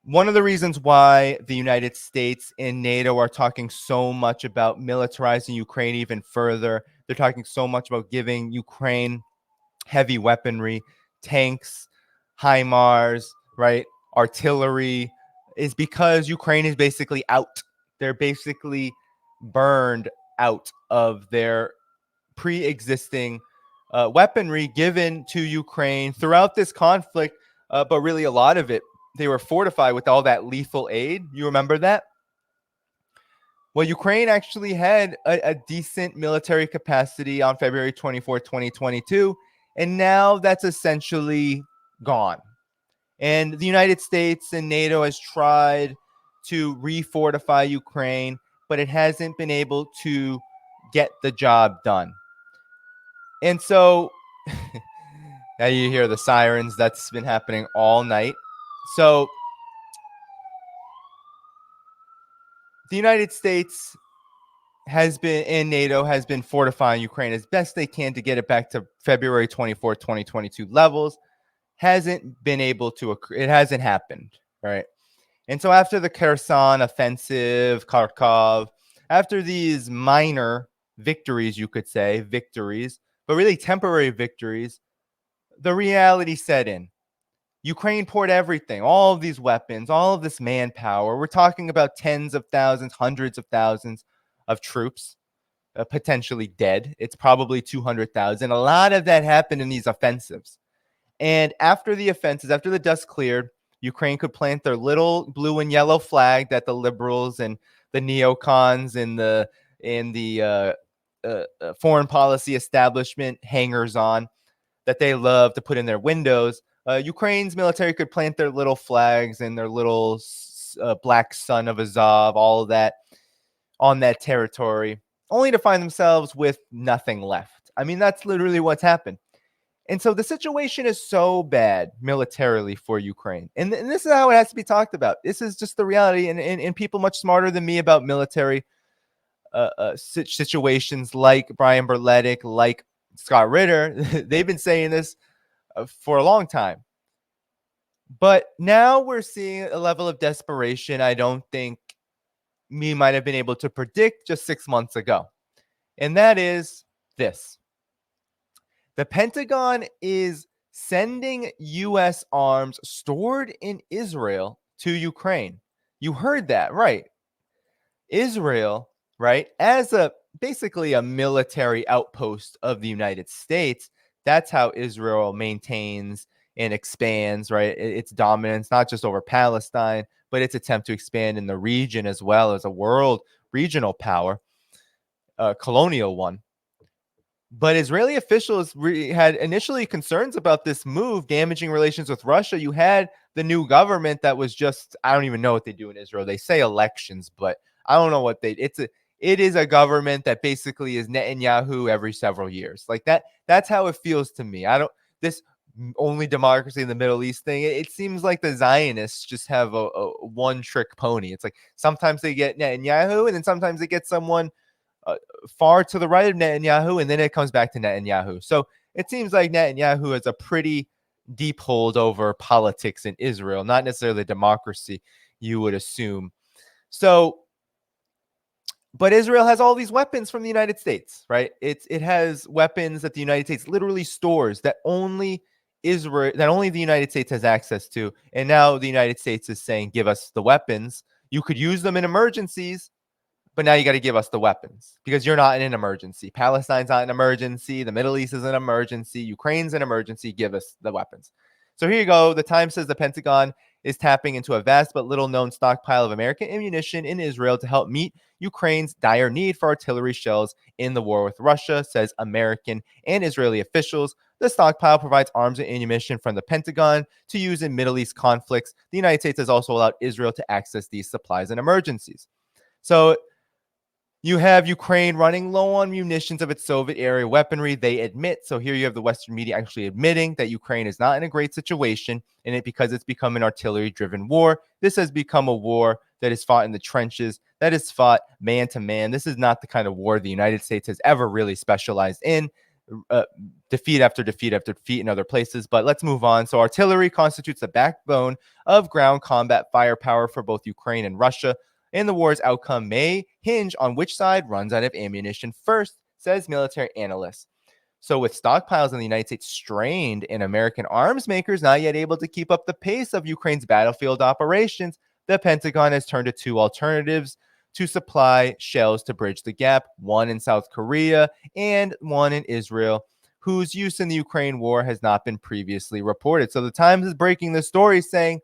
One of the reasons why the United States and NATO are talking so much about militarizing Ukraine even further, they're talking so much about giving Ukraine heavy weaponry, tanks, HIMARS, right, artillery, is because Ukraine is basically out. They're basically burned out of their pre-existing weaponry given to Ukraine throughout this conflict, but really a lot of it, they were fortified with all that lethal aid. You remember that? Well, Ukraine actually had a decent military capacity on February 24th, 2022, and now that's essentially gone. And the United States and NATO has tried to refortify Ukraine, but it hasn't been able to get the job done. And so now you hear the sirens. That's been happening all night. So the United States has been, and NATO has been fortifying Ukraine as best they can to get it back to February 24th, 2022 levels. Hasn't been able to, it hasn't happened, right? And so after the Kherson offensive, Kharkov, after these minor victories, you could say, victories, but really temporary victories, the reality set in. Ukraine poured everything, all of these weapons, all of this manpower. We're talking about tens of thousands, hundreds of thousands of troops potentially dead. It's probably 200,000. A lot of that happened in these offensives. And after the offenses, after the dust cleared, Ukraine could plant their little blue and yellow flag that the liberals and the neocons and the foreign policy establishment hangers on that they love to put in their windows. Ukraine's military could plant their little flags and their little black sun of Azov, all of that on that territory, only to find themselves with nothing left. I mean, that's literally what's happened. And so the situation is so bad militarily for Ukraine. And this is how it has to be talked about. This is just the reality. And people much smarter than me about military situations, like Brian Berletic, like Scott Ritter, they've been saying this for a long time. But now we're seeing a level of desperation I don't think me might have been able to predict just 6 months ago. And that is this. The Pentagon is sending U.S. arms stored in Israel to Ukraine. You heard that, right? Israel, right, as basically a military outpost of the United States, that's how Israel maintains and expands, right, its dominance, not just over Palestine, but its attempt to expand in the region as well as a world regional power, colonial one. But Israeli officials had initially concerns about this move damaging relations with Russia. You had the new government that was just, I don't even know what they do in Israel. They say elections, but I don't know what it is a government that basically is Netanyahu every several years. Like that's how it feels to me. This only democracy in the Middle East thing. It seems like the Zionists just have a one trick pony. It's like sometimes they get Netanyahu and then sometimes they get someone far to the right of Netanyahu, and then it comes back to Netanyahu. So it seems like Netanyahu has a pretty deep hold over politics in Israel, not necessarily democracy, you would assume. So, but Israel has all these weapons from the United States, right? It has weapons that the United States literally stores that only the United States has access to. And now the United States is saying, give us the weapons. You could use them in emergencies, but now you got to give us the weapons because you're not in an emergency. Palestine's not an emergency. The Middle East is an emergency. Ukraine's an emergency. Give us the weapons. So here you go. The Times says the Pentagon is tapping into a vast but little known stockpile of American ammunition in Israel to help meet Ukraine's dire need for artillery shells in the war with Russia, says American and Israeli officials. The stockpile provides arms and ammunition from the Pentagon to use in Middle East conflicts. The United States has also allowed Israel to access these supplies in emergencies. So you have Ukraine running low on munitions of its Soviet-era weaponry, they admit. So here you have the Western media actually admitting that Ukraine is not in a great situation, and because it's become an artillery-driven war. This has become a war that is fought in the trenches, that is fought man to man. This is not the kind of war the United States has ever really specialized in. defeat after defeat after defeat in other places. But let's move on. So artillery constitutes the backbone of ground combat firepower for both Ukraine and Russia, and the war's outcome may hinge on which side runs out of ammunition first, says military analysts. So with stockpiles in the United States strained and American arms makers not yet able to keep up the pace of Ukraine's battlefield operations, the Pentagon has turned to two alternatives to supply shells to bridge the gap, one in South Korea and one in Israel, whose use in the Ukraine war has not been previously reported. So the Times is breaking the story saying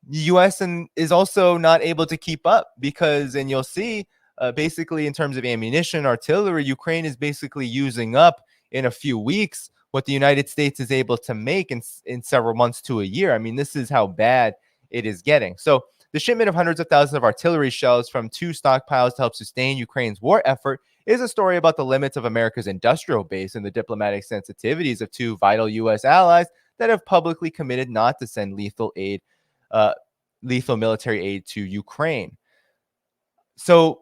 the U.S. is also not able to keep up because, and you'll see, basically in terms of ammunition, artillery, Ukraine is basically using up in a few weeks what the United States is able to make in several months to a year. I mean, this is how bad it is getting. So the shipment of hundreds of thousands of artillery shells from two stockpiles to help sustain Ukraine's war effort is a story about the limits of America's industrial base and the diplomatic sensitivities of two vital U.S. allies that have publicly committed not to send lethal military aid to Ukraine. So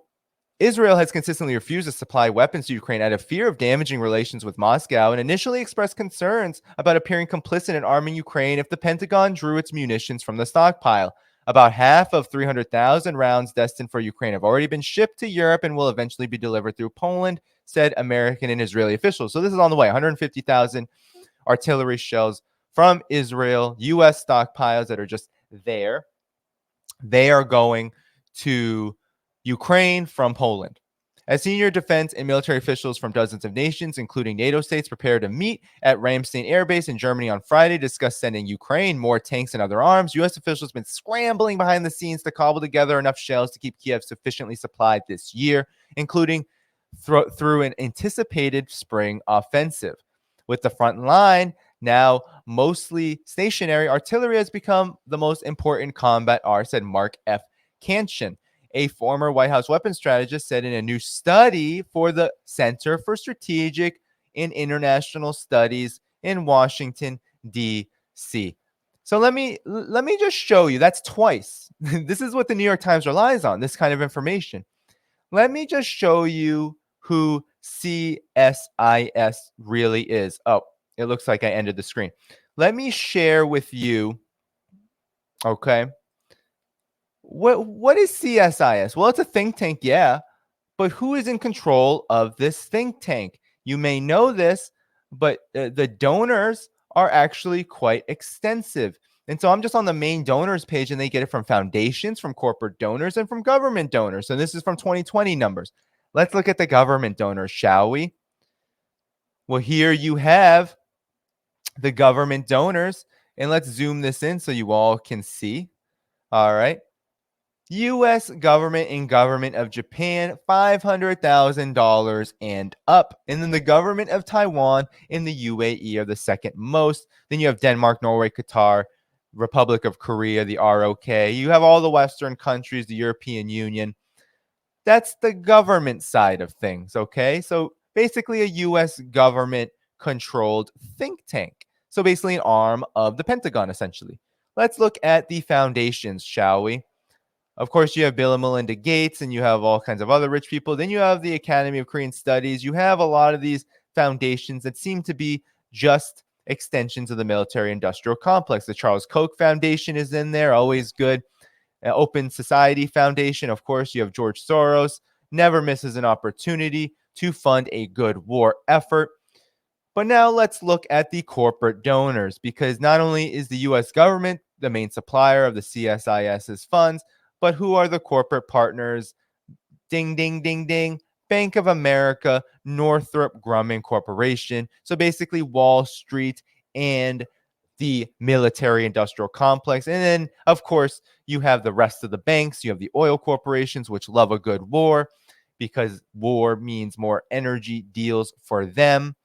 Israel has consistently refused to supply weapons to Ukraine out of fear of damaging relations with Moscow and initially expressed concerns about appearing complicit in arming Ukraine if the Pentagon drew its munitions from the stockpile. About half of 300,000 rounds destined for Ukraine have already been shipped to Europe and will eventually be delivered through Poland, said American and Israeli officials. So this is on the way. 150,000 artillery shells from Israel, U.S. stockpiles that are just there. They are going to Ukraine from Poland. As senior defense and military officials from dozens of nations, including NATO states, prepare to meet at Ramstein Air Base in Germany on Friday to discuss sending Ukraine more tanks and other arms, U.S. officials have been scrambling behind the scenes to cobble together enough shells to keep Kiev sufficiently supplied this year, including through an anticipated spring offensive. With the front line now mostly stationary, artillery has become the most important combat art, said Mark F. Kanchan, a former White House weapons strategist, said in a new study for the Center for Strategic and International Studies in Washington, D.C. So let me just show you. That's twice. This is what the New York Times relies on, this kind of information. Let me just show you who CSIS really is. Oh, it looks like I ended the screen. Let me share with you, okay, what is CSIS? Well, it's a think tank, yeah, but who is in control of this think tank? You may know this, but the donors are actually quite extensive. And so I'm just on the main donors page, and they get it from foundations, from corporate donors, and from government donors. So this is from 2020 numbers. Let's look at the government donors, shall we? Well, here you have the government donors, and let's zoom this in so you all can see. All right. U.S. government and government of Japan, $500,000 and up. And then the government of Taiwan and the UAE are the second most. Then you have Denmark, Norway, Qatar, Republic of Korea, the ROK. You have all the Western countries, the European Union. That's the government side of things, okay? So basically a U.S. government-controlled think tank. So basically an arm of the Pentagon, essentially. Let's look at the foundations, shall we? Of course, you have Bill and Melinda Gates, and you have all kinds of other rich people. Then you have the Academy of Korean Studies. You have a lot of these foundations that seem to be just extensions of the military-industrial complex. The Charles Koch Foundation is in there, always good. Open Society Foundation, of course, you have George Soros, never misses an opportunity to fund a good war effort. But now let's look at the corporate donors, because not only is the U.S. government the main supplier of the CSIS's funds, but who are the corporate partners? Ding, ding, ding, ding. Bank of America, Northrop Grumman Corporation. So basically Wall Street and the military-industrial complex. And then, of course, you have the rest of the banks. You have the oil corporations, which love a good war because war means more energy deals for them.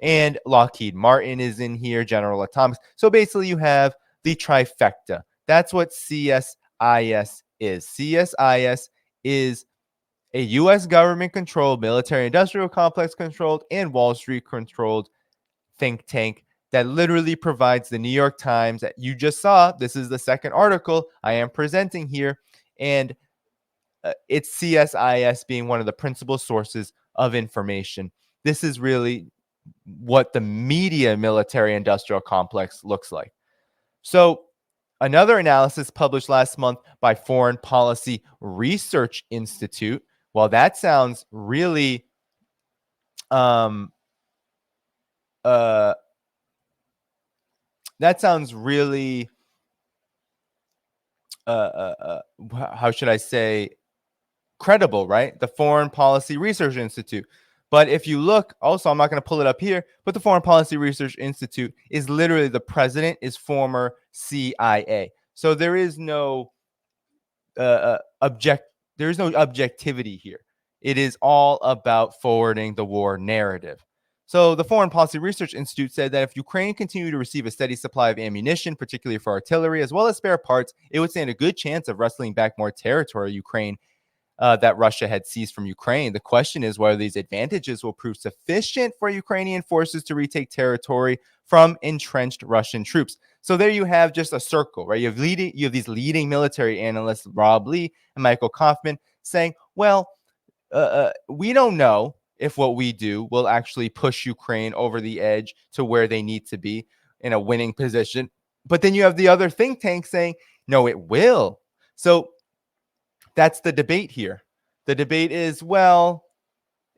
And Lockheed Martin is in here, General Atomics. So basically you have the trifecta. That's what CSIS is. CSIS is a U.S. government-controlled, military-industrial complex-controlled, and Wall Street-controlled think tank that literally provides the New York Times that you just saw. This is the second article I am presenting here, and it's CSIS being one of the principal sources of information. This is really what the media military industrial complex looks like. So another analysis published last month by Foreign Policy Research Institute, well, that sounds really um uh that sounds really how should I say, credible, right? The Foreign Policy Research Institute. But if you look, also, I'm not going to pull it up here, but the Foreign Policy Research Institute is literally the president is former CIA. So there is no there is no objectivity here. It is all about forwarding the war narrative. So the Foreign Policy Research Institute said that if Ukraine continued to receive a steady supply of ammunition, particularly for artillery, as well as spare parts, it would stand a good chance of wrestling back more territory Ukraine that Russia had seized from Ukraine. The question is whether these advantages will prove sufficient for Ukrainian forces to retake territory from entrenched Russian troops. So there you have just a circle, right? You have these leading military analysts, Rob Lee and Michael Kaufman, saying, well, we don't know if what we do will actually push Ukraine over the edge to where they need to be in a winning position. But then you have the other think tank saying, no, it will. So that's the debate here. The debate is, well,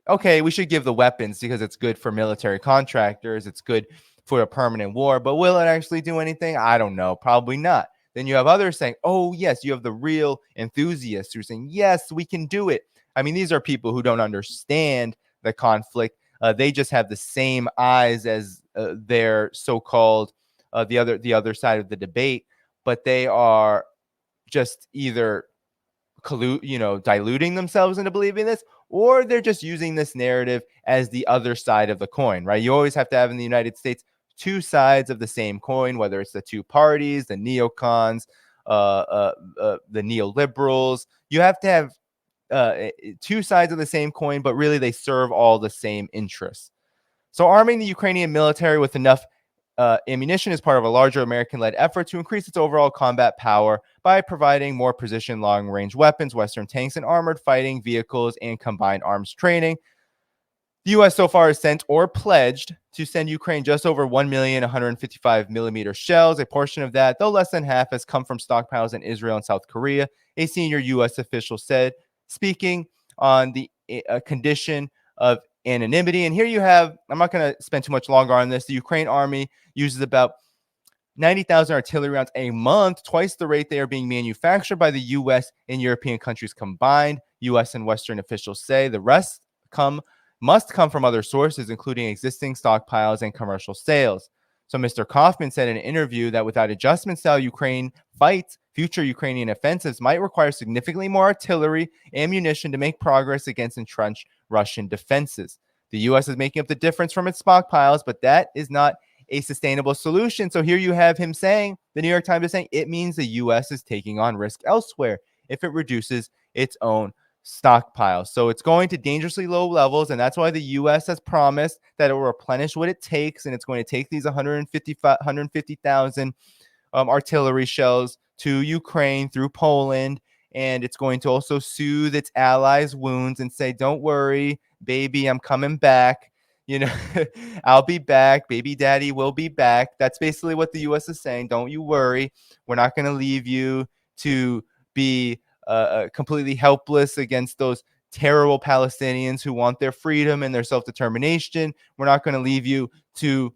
okay, we should give the weapons because it's good for military contractors. It's good for a permanent war. But will it actually do anything? I don't know. Probably not. Then you have others saying, oh, yes, you have the real enthusiasts who are saying, yes, we can do it. I mean, these are people who don't understand the conflict. They just have the same eyes as their so-called the other side of the debate, but they are just either diluting themselves into believing this, or they're just using this narrative as the other side of the coin, right? You always have to have in the United States two sides of the same coin, whether it's the two parties, the neocons, the neoliberals. You have to have two sides of the same coin, but really they serve all the same interests. So arming the Ukrainian military with enough ammunition is part of a larger American-led effort to increase its overall combat power by providing more precision long-range weapons, Western tanks, and armored fighting vehicles, and combined arms training. The U.S. so far has sent or pledged to send Ukraine just over 1,155mm shells. A portion of that, though less than half, has come from stockpiles in Israel and South Korea, a senior U.S. official said, speaking on the condition of anonymity. And here you have, I'm not going to spend too much longer on this. The Ukraine army uses about 90,000 artillery rounds a month, twice the rate they are being manufactured by the U.S. and European countries combined. U.S. and Western officials say the rest must come from other sources, including existing stockpiles and commercial sales. So Mr. Kaufman said in an interview that without adjustments to how Ukraine fights, future Ukrainian offensives might require significantly more artillery, ammunition to make progress against entrenched Russian defenses. The U.S. is making up the difference from its stockpiles, but that is not a sustainable solution. So here you have him saying, the New York Times is saying, it means the U.S. is taking on risk elsewhere if it reduces its own stockpile. So it's going to dangerously low levels, and that's why the U.S. has promised that it will replenish what it takes, and it's going to take these 150,000 artillery shells to Ukraine through Poland, and it's going to also soothe its allies' wounds and say, don't worry, baby, I'm coming back. I'll be back. Baby daddy will be back. That's basically what the U.S. is saying. Don't you worry. We're not going to leave you to be completely helpless against those terrible Palestinians who want their freedom and their self-determination. We're not going to leave you to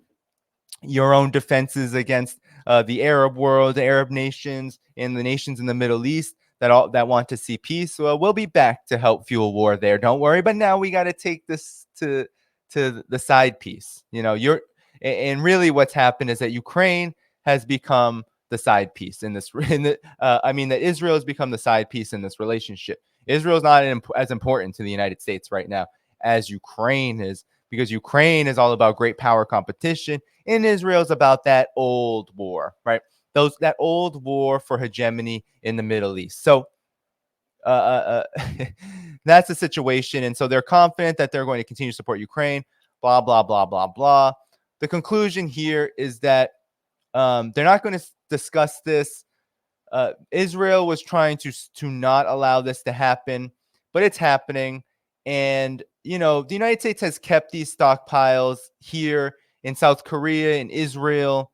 your own defenses against the Arab world, the Arab nations, and the nations in the Middle East that want to see peace. So we'll be back to help fuel war there. Don't worry. But now we got to take this to the side piece. And really what's happened is that Ukraine has become the side piece in this. That Israel has become the side piece in this relationship. Israel is not as important to the United States right now as Ukraine is, because Ukraine is all about great power competition, and Israel is about that old war, right? That old war for hegemony in the Middle East. So that's the situation, and so they're confident that they're going to continue to support Ukraine. Blah blah blah blah blah. The conclusion here is that they're not going to discuss this. Israel was trying to not allow this to happen, but it's happening, and the United States has kept these stockpiles here in South Korea and Israel,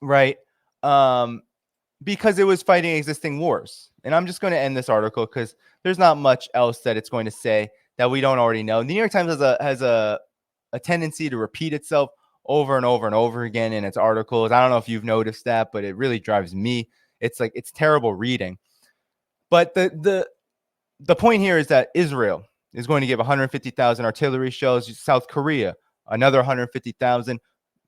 right? Um, because it was fighting existing wars. And I'm just going to end this article because there's not much else that it's going to say that we don't already know. The New York Times has a tendency to repeat itself over and over and over again in its articles. I don't know if you've noticed that, but it really drives me. It's terrible reading. But the point here is that Israel is going to give 150,000 artillery shells. South Korea, another 150,000.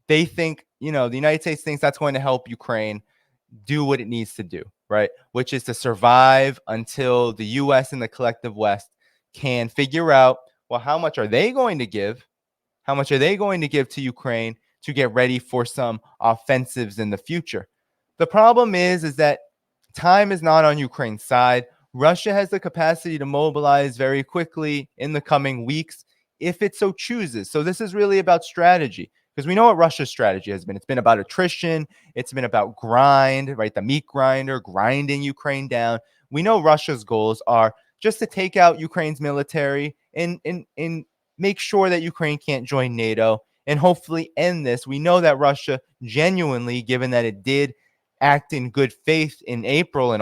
They think, the United States thinks that's going to help Ukraine do what it needs to do, right? Which is to survive until the U.S. and the collective West can figure out, well, how much are they going to give? How much are they going to give to Ukraine to get ready for some offensives in the future? The problem is that time is not on Ukraine's side. Russia has the capacity to mobilize very quickly in the coming weeks if it so chooses. So this is really about strategy, because we know what Russia's strategy has been. It's been about attrition. It's been about grind, right? The meat grinder, grinding Ukraine down. We know Russia's goals are just to take out Ukraine's military and make sure that Ukraine can't join NATO and hopefully end this. We know that Russia genuinely, given that it did act in good faith in April and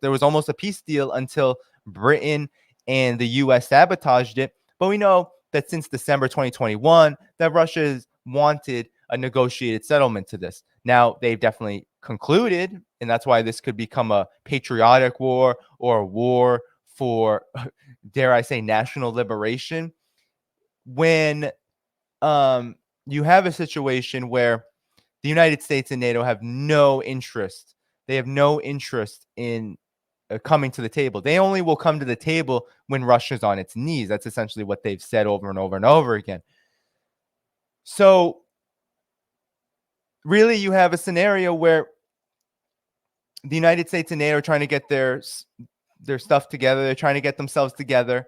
there was almost a peace deal until Britain and the US sabotaged it. But we know that since December 2021, that Russia has wanted a negotiated settlement to this. Now, they've definitely concluded, and that's why this could become a patriotic war or a war for, dare I say, national liberation. When you have a situation where the United States and NATO have no interest. They have no interest in coming to the table. They only will come to the table when Russia's on its knees. That's essentially what they've said over and over and over again. So really, you have a scenario where the United States and NATO are trying to get their stuff together. They're trying to get themselves together.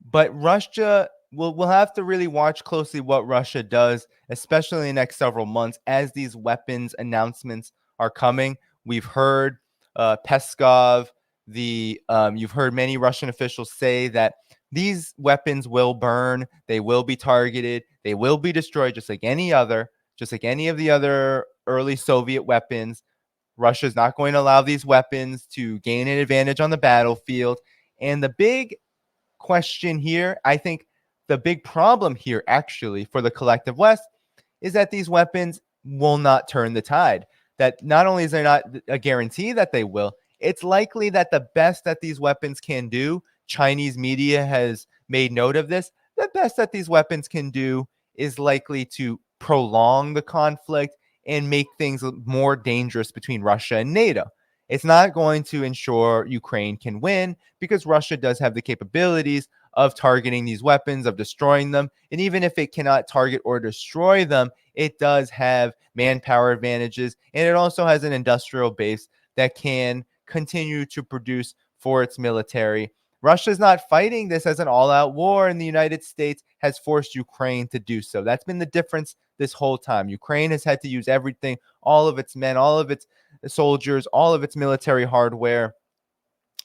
But Russia, we'll have to really watch closely what Russia does, especially in the next several months as these weapons announcements are coming. We've heard Peskov, you've heard many Russian officials say that these weapons will burn, they will be targeted, they will be destroyed, just like any of the other early Soviet weapons. Russia's not going to allow these weapons to gain an advantage on the battlefield. And the big question here, I think the big problem here actually for the collective West is that these weapons will not turn the tide. That not only is there not a guarantee that they will, it's likely that the best that these weapons can do, Chinese media has made note of this, the best that these weapons can do is likely to prolong the conflict and make things more dangerous between Russia and NATO. It's not going to ensure Ukraine can win because Russia does have the capabilities of targeting these weapons, of destroying them. And even if it cannot target or destroy them, it does have manpower advantages. And it also has an industrial base that can continue to produce for its military. Russia's not fighting this as an all-out war, and the United States has forced Ukraine to do so. That's been the difference this whole time. Ukraine has had to use everything, all of its men, all of its soldiers, all of its military hardware.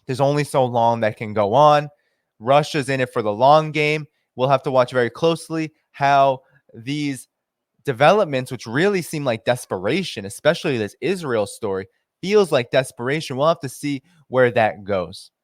There's only so long that can go on. Russia's in it for the long game. We'll have to watch very closely how these developments, which really seem like desperation, especially this Israel story, feels like desperation. We'll have to see where that goes.